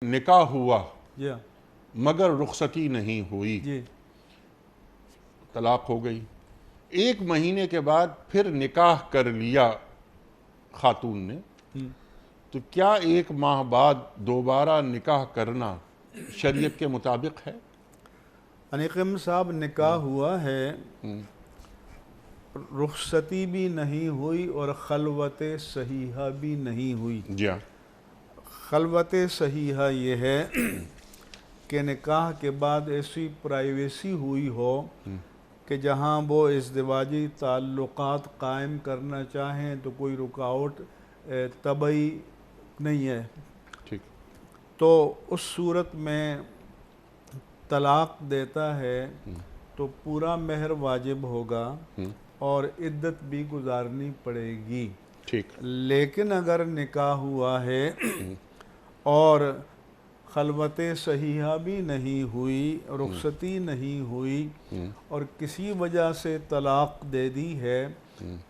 نکاح ہوا جی مگر رخصتی نہیں ہوئی، جی طلاق ہو گئی۔ 1 مہینے کے بعد پھر نکاح کر لیا خاتون نے، تو کیا 1 ماہ بعد دوبارہ نکاح کرنا شریعت کے مطابق ہے؟ انیقم صاحب، نکاح ہوا ہے، رخصتی بھی نہیں ہوئی اور خلوت صحیحہ بھی نہیں ہوئی۔ جی ہاں، خلوت صحیحہ یہ ہے کہ نکاح کے بعد ایسی پرائیویسی ہوئی ہو کہ جہاں وہ ازدواجی تعلقات قائم کرنا چاہیں تو کوئی رکاوٹ طبعی نہیں ہے، ٹھیک، تو اس صورت میں طلاق دیتا ہے تو پورا مہر واجب ہوگا اور عدت بھی گزارنی پڑے گی۔ ٹھیک، لیکن اگر نکاح ہوا ہے اور خلوت صحیحہ بھی نہیں ہوئی، رخصتی نہیں ہوئی اور کسی وجہ سے طلاق دے دی ہے،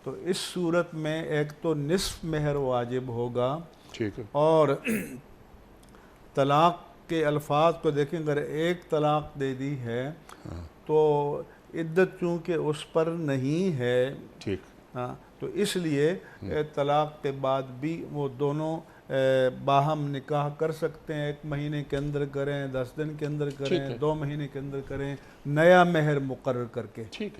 تو اس صورت میں ایک تو نصف مہر واجب ہوگا، ٹھیک ہے، اور طلاق کے الفاظ کو دیکھیں، اگر ایک طلاق دے دی ہے تو عدت چونکہ اس پر نہیں ہے، ٹھیک، تو اس لیے طلاق کے بعد بھی وہ دونوں باہم نکاح کر سکتے ہیں۔ 1 مہینے کے اندر کریں، 10 دن کے اندر کریں، ٹھیک ہے، 2 مہینے کے اندر کریں، نیا مہر مقرر کر کے۔ ٹھیک ہے۔